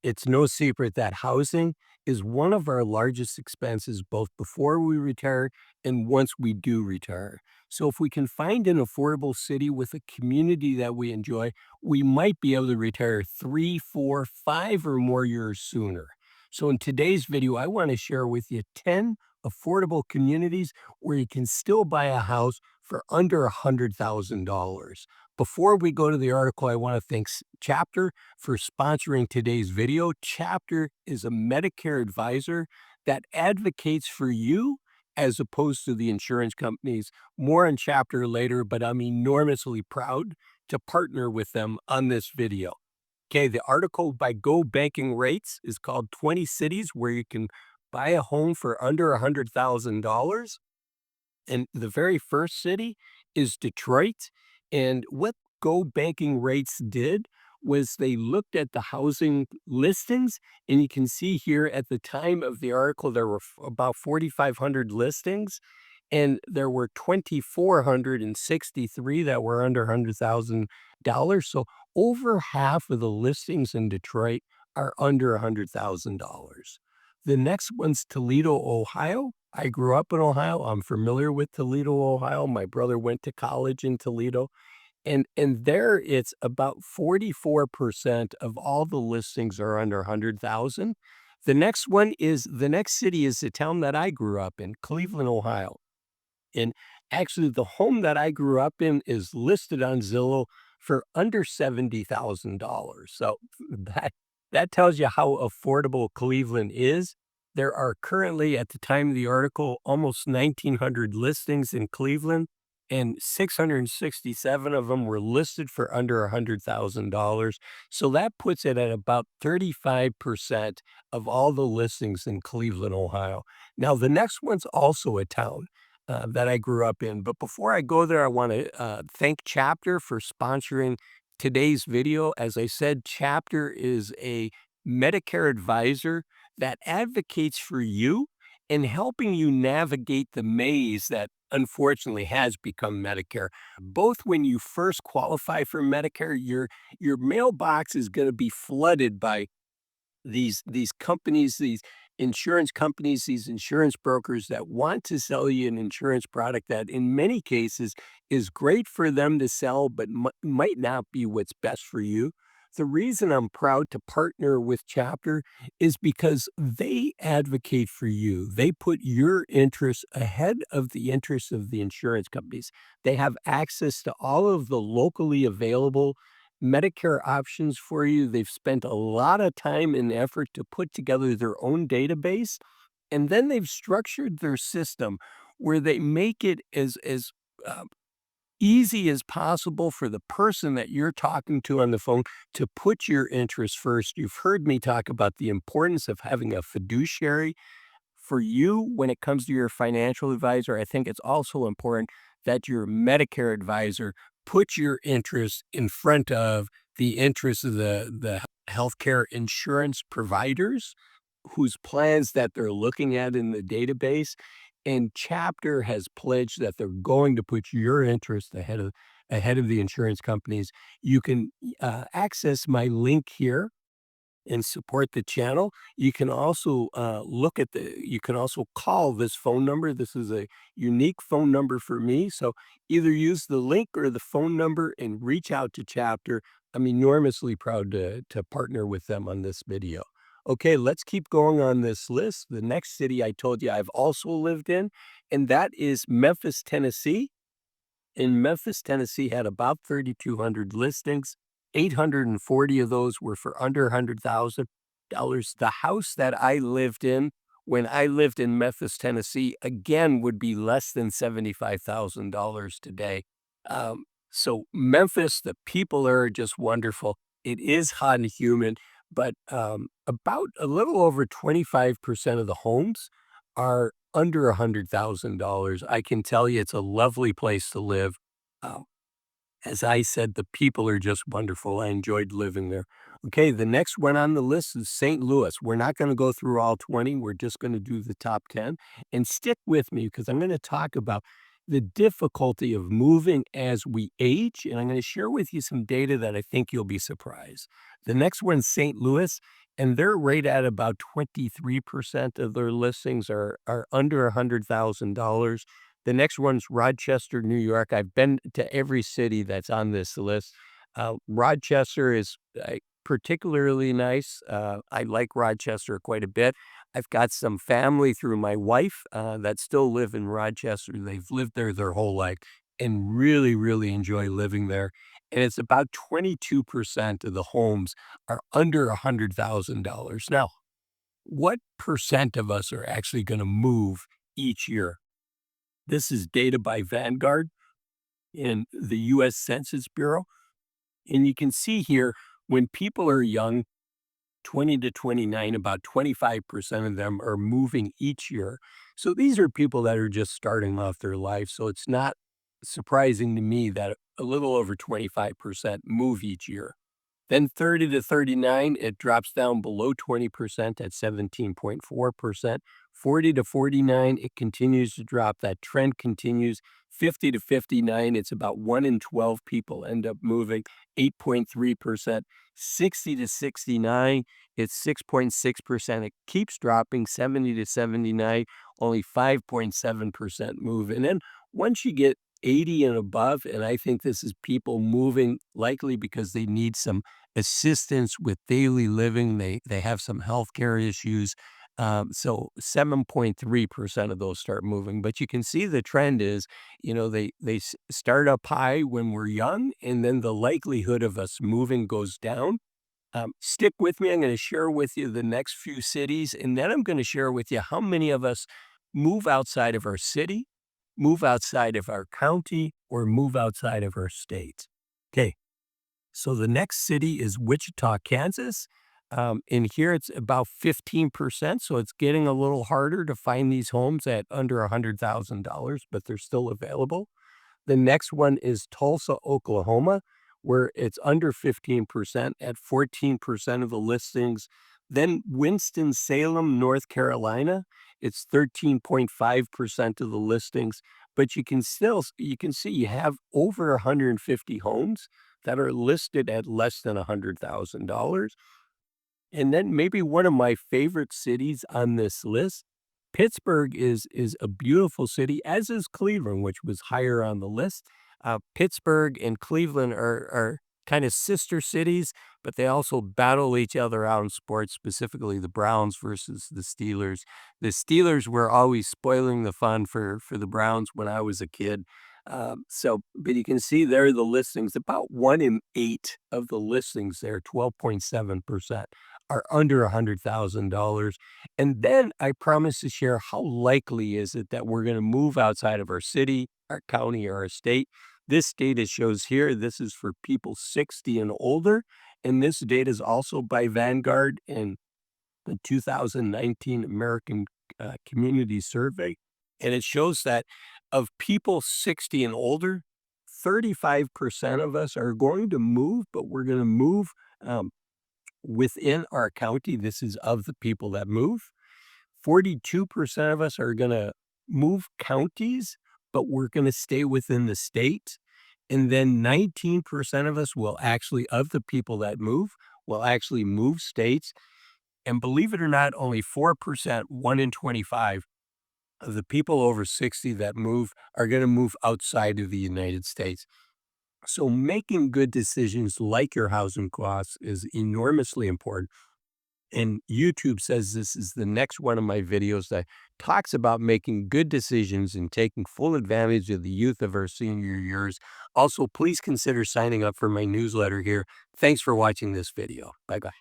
It's no secret that housing is one of our largest expenses both before we retire and once we do retire. So, if we can find an affordable city with a community that we enjoy, we might be able to retire 3, 4, 5, or more years sooner. So, in today's video, I want to share with you 10 affordable communities where you can still buy a house for under $100,000. Before we go to the article, I want to thank Chapter for sponsoring today's video. Chapter is a Medicare advisor that advocates for you as opposed to the insurance companies. More on Chapter later, but I'm enormously proud to partner with them on this video. Okay, the article by Go Banking Rates is called 20 Cities Where You Can Buy a Home for Under $100,000. And the very first city is Detroit. And what Go Banking Rates did was they looked at the housing listings, and you can see here at the time of the article, there were about 4,500 listings, and there were 2,463 that were under $100,000. So over half of the listings in Detroit are under $100,000. The next one's Toledo, Ohio. I grew up in Ohio. I'm familiar with Toledo, Ohio. My brother went to college in Toledo. And there it's about 44% of all the listings are under 100,000. The next city is the town that I grew up in, Cleveland, Ohio. And actually, the home that I grew up in is listed on Zillow for under $70,000. So that tells you how affordable Cleveland is. There are currently, at the time of the article, almost 1,900 listings in Cleveland, and 667 of them were listed for under $100,000. So that puts it at about 35% of all the listings in Cleveland, Ohio. Now, the next one's also a town that I grew up in. But before I go there, I want to thank Chapter for sponsoring today's video. As I said, Chapter is a Medicare advisor that advocates for you and helping you navigate the maze that unfortunately has become Medicare. Both when you first qualify for Medicare, your mailbox is going to be flooded by these companies, these insurance brokers that want to sell you an insurance product that in many cases is great for them to sell, but might not be what's best for you. The reason I'm proud to partner with Chapter is because they advocate for you. They put your interests ahead of the interests of the insurance companies. They have access to all of the locally available Medicare options for you. They've spent a lot of time and effort to put together their own database, and then they've structured their system where they make it as easy as possible for the person that you're talking to on the phone to put your interests first. You've heard me talk about the importance of having a fiduciary for you when it comes to your financial advisor. I think it's also important that your Medicare advisor put your interests in front of the interests of the healthcare insurance providers whose plans that they're looking at in the database. And Chapter has pledged that they're going to put your interest ahead of the insurance companies. You can access my link here and support the channel. You can also you can also call this phone number. This is a unique phone number for me. So either use the link or the phone number and reach out to Chapter. I'm enormously proud to partner with them on this video. Okay, let's keep going on this list. The next city I told you I've also lived in, and that is Memphis, Tennessee. In Memphis, Tennessee had about 3,200 listings. 840 of those were for under $100,000. The house that I lived in when I lived in Memphis, Tennessee, again, would be less than $75,000 today. So Memphis, the people are just wonderful. It is hot and humid, but about a little over 25% of the homes are under $100,000. I can tell you it's a lovely place to live. Um, as I said, the people are just wonderful. I enjoyed living there. Okay, the next one on the list is St. Louis. We're not going to go through all 20. We're just going to do the top 10. And stick with me because I'm going to talk about the difficulty of moving as we age. And I'm going to share with you some data that I think you'll be surprised. The next one's St. Louis. and they're right at about 23% of their listings are under $100,000. The next one's Rochester, New York. I've been to every city that's on this list. Rochester is particularly nice. I like Rochester quite a bit. I've got some family through my wife that still live in Rochester. They've lived there their whole life and really, really enjoy living there. And it's about 22% of the homes are under $100,000. Now, what percent of us are actually going to move each year? This is data by Vanguard in the US Census Bureau. And you can see here when people are young, 20 to 29, about 25% of them are moving each year. So these are people that are just starting off their life. So it's not surprising to me that a little over 25% move each year. Then 30 to 39, it drops down below 20% at 17.4%. 40 to 49, it continues to drop. That trend continues. 50 to 59, it's about 1 in 12 people end up moving, 8.3%. 60 to 69, it's 6.6%. It keeps dropping. 70 to 79, only 5.7% move. And then once you get 80 and above, and I think this is people moving likely because they need some assistance with daily living. They have some healthcare issues. So 7.3% of those start moving. But you can see the trend is, they start up high when we're young, and then the likelihood of us moving goes down. Stick with me. I'm going to share with you the next few cities, and then I'm going to share with you how many of us move outside of our city, move outside of our county, or move outside of our state. Okay, so the next city is Wichita, Kansas. In here, it's about 15%, so it's getting a little harder to find these homes at under $100,000, but they're still available. The next one is Tulsa, Oklahoma, where it's under 15% at 14% of the listings. Then Winston-Salem, North Carolina, it's 13.5% of the listings, but you can see you have over 150 homes that are listed at less than $100,000. And then maybe one of my favorite cities on this list, Pittsburgh is a beautiful city, as is Cleveland, which was higher on the list. Pittsburgh and Cleveland are kind of sister cities, but they also battle each other out in sports, specifically the Browns versus the Steelers. The Steelers were always spoiling the fun for the Browns when I was a kid. But you can see there the listings, about 1 in 8 of the listings there, 12.7%, are under $100,000. And then I promise to share how likely is it that we're going to move outside of our city, our county, or our state. This data shows here, this is for people 60 and older. And this data is also by Vanguard and the 2019 American Community Survey. And it shows that of people 60 and older, 35% of us are going to move, but we're going to move within our county. This is of the people that move. 42% of us are going to move counties, but we're going to stay within the state. And then 19% of us will actually, of the people that move, will actually move states. And believe it or not, only 4%, 1 in 25, of the people over 60 that move are going to move outside of the United States. So making good decisions like your housing costs is enormously important. And YouTube says this is the next one of my videos that talks about making good decisions and taking full advantage of the youth of our senior years. Also, please consider signing up for my newsletter here. Thanks for watching this video. Bye-bye.